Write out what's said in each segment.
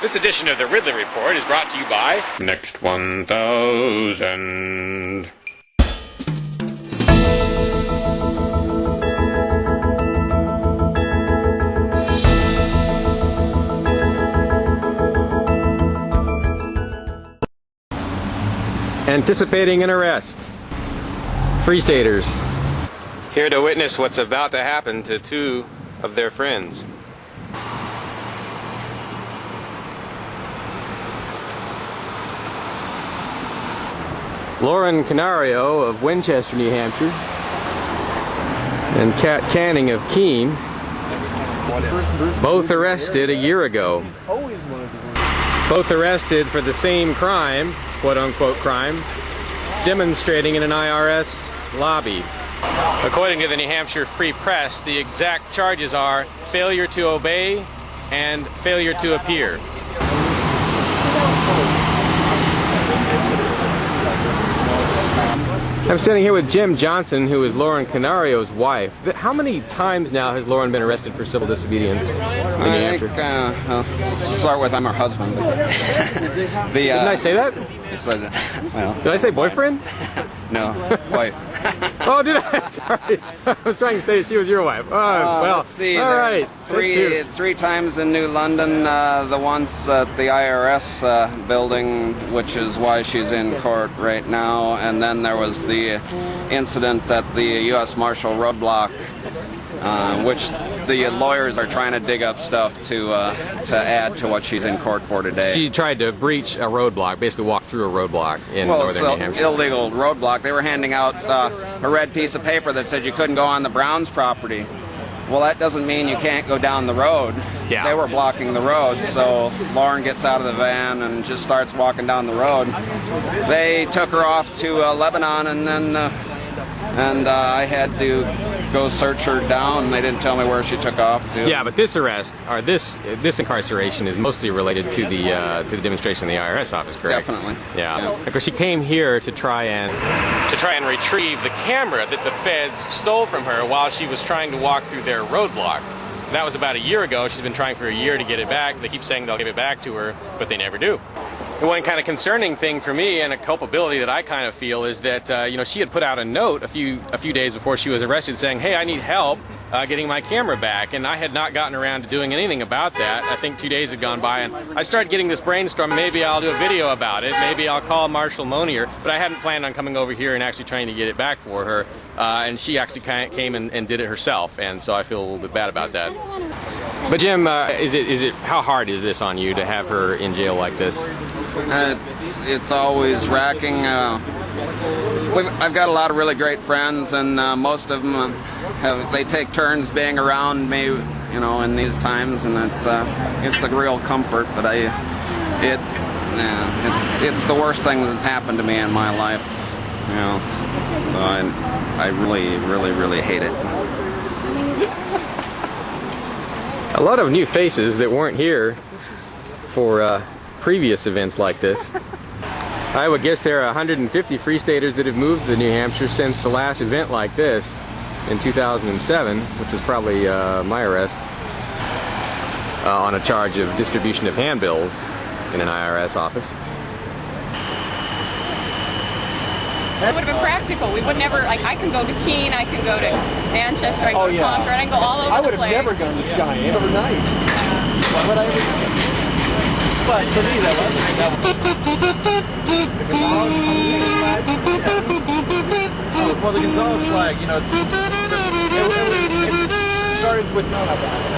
This edition of the Ridley Report is brought to you by Next 1000. Anticipating an arrest. Free Staters. Here to witness what's about to happen to two of their friends. Lauren Canario of Winchester, New Hampshire, and Kat Canning of Keene, both arrested a year ago. Both arrested for the same crime, quote-unquote crime, demonstrating in an IRS lobby. According to the New Hampshire Free Press, the exact charges are failure to obey and failure to appear. I'm standing here with Jim Johnson, who is Lauren Canario's wife. How many times now has Lauren been arrested for civil disobedience in New Hampshire? To start with, I'm her husband. Didn't I say that? Well, did I say boyfriend? No, wife. Oh, did I? Sorry. I was trying to say she was your wife. Well, let's see. All right. Three times in New London, the once at the IRS building, which is why she's in court right now. And then there was the incident at the U.S. Marshal roadblock, which the lawyers are trying to dig up stuff to add to what she's in court for today. She tried to breach a roadblock, basically walk through a roadblock in northern New Hampshire. Illegal roadblock. They were handing out a red piece of paper that said you couldn't go on the Browns' property. Well, that doesn't mean you can't go down the road. Yeah. They were blocking the road, so Lauren gets out of the van and just starts walking down the road. They took her off to Lebanon, and then I had to go search her down. They didn't tell me where she took off to. Yeah, but this arrest, or this incarceration, is mostly related to the demonstration in the IRS office, correct? Definitely. Yeah. Because she came here to try and retrieve the camera that the feds stole from her while she was trying to walk through their roadblock. That was about a year ago. She's been trying for a year to get it back. They keep saying they'll give it back to her, but they never do. The one kind of concerning thing for me, and a culpability that I kind of feel, is that she had put out a note a few days before she was arrested saying, "Hey, I need help getting my camera back," and I had not gotten around to doing anything about that. I think 2 days had gone by, and I started getting this brainstorm. Maybe I'll do a video about it. Maybe I'll call Marshal Monier, but I hadn't planned on coming over here and actually trying to get it back for her. And she actually came and did it herself, and so I feel a little bit bad about that. But Jim, how hard is this on you to have her in jail like this? It's always racking. I've got a lot of really great friends, and most of them they take turns being around me, in these times, and it's a real comfort. But it's the worst thing that's happened to me in my life. So I really, really, really hate it. A lot of new faces that weren't here for previous events like this. I would guess there are 150 Free Staters that have moved to New Hampshire since the last event like this in 2007, which was probably my arrest, on a charge of distribution of handbills in an IRS office. It would have been practical. We would never, I can go to Keene, I can go to Manchester, I can go to Concord, I can go all over the place. I would have never gone to Cheyenne overnight. Why would I ever do that? But for me, that was well, the Gonzales flag, it started with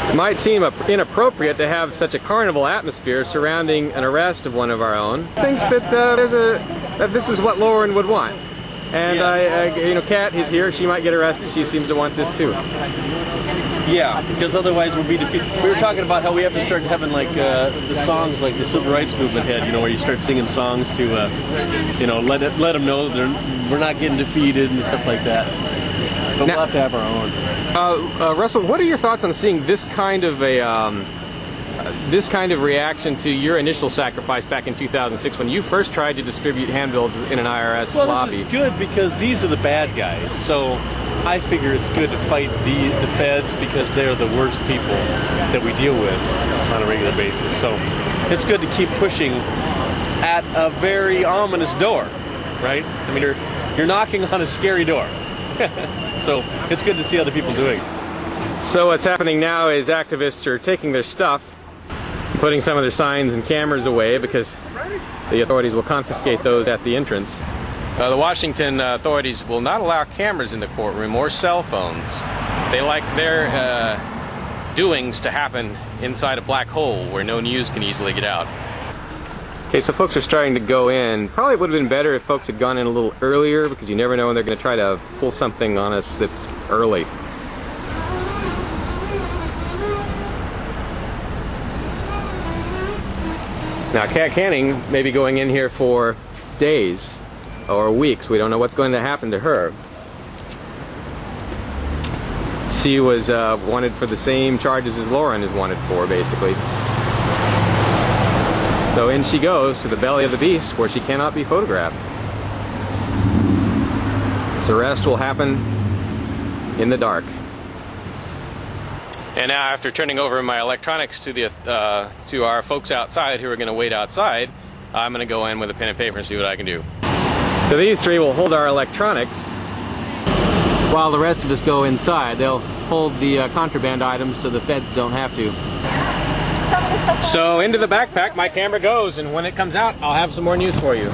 It might seem inappropriate to have such a carnival atmosphere surrounding an arrest of one of our own. Thinks that that this is what Lauren would want. And Kat is here. She might get arrested. She seems to want this too. Yeah, because otherwise we'll be defeated. We were talking about how we have to start having the songs like the Civil Rights Movement had, where you start singing songs to, let them know that we're not getting defeated and stuff like that. But we'll have to have our own. Russell, what are your thoughts on seeing this kind of reaction to your initial sacrifice back in 2006 when you first tried to distribute handbills in an IRS lobby? This is good because these are the bad guys. So I figure it's good to fight the feds because they're the worst people that we deal with on a regular basis. So it's good to keep pushing at a very ominous door, right? I mean, you're knocking on a scary door. So it's good to see other people doing it. So what's happening now is activists are taking their stuff, putting some of their signs and cameras away because the authorities will confiscate those at the entrance. The Washington authorities will not allow cameras in the courtroom or cell phones. They like their doings to happen inside a black hole where no news can easily get out. Okay, so folks are starting to go in. Probably would have been better if folks had gone in a little earlier because you never know when they're going to try to pull something on us that's early. Now, Kat Canning may be going in here for days or weeks. We don't know what's going to happen to her. She was wanted for the same charges as Lauren is wanted for, basically. So in she goes to the belly of the beast where she cannot be photographed. This arrest will happen in the dark. And now, after turning over my electronics to our folks outside who are going to wait outside, I'm going to go in with a pen and paper and see what I can do. So these three will hold our electronics while the rest of us go inside. They'll hold the contraband items so the feds don't have to. So into the backpack my camera goes, and when it comes out I'll have some more news for you.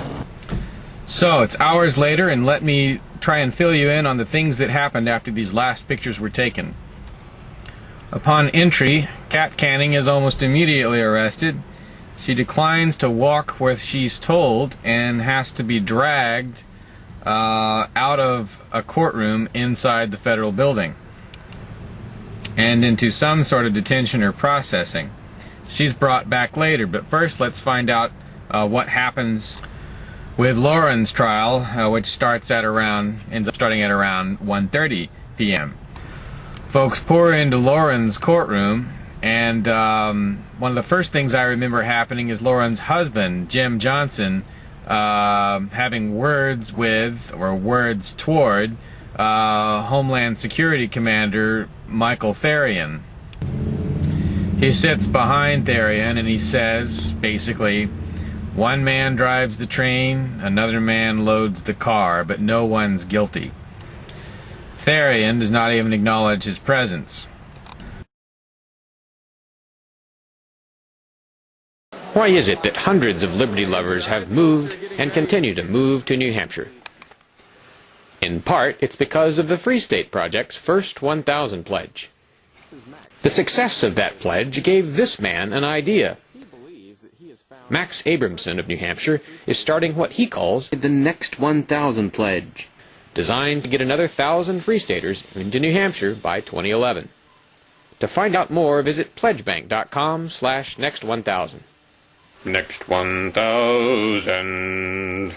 So it's hours later, and let me try and fill you in on the things that happened after these last pictures were taken. Upon entry, Kat Canning is almost immediately arrested. She declines to walk where she's told and has to be dragged out of a courtroom inside the federal building and into some sort of detention or processing. She's brought back later, but first let's find out what happens with Lauren's trial, which ends up starting at around 1:30 p.m. Folks pour into Lauren's courtroom, and one of the first things I remember happening is Lauren's husband, Jim Johnson, having words with, or words toward, Homeland Security Commander Michael Therrien. He sits behind Therrien and he says, basically, one man drives the train, another man loads the car, but no one's guilty. Therrien does not even acknowledge his presence. Why is it that hundreds of liberty lovers have moved and continue to move to New Hampshire? In part, it's because of the Free State Project's first 1,000 pledge. The success of that pledge gave this man an idea. Max Abramson of New Hampshire is starting what he calls the Next 1,000 Pledge, designed to get another 1,000 Free Staters into New Hampshire by 2011. To find out more, visit pledgebank.com/next1000. Next 1,000.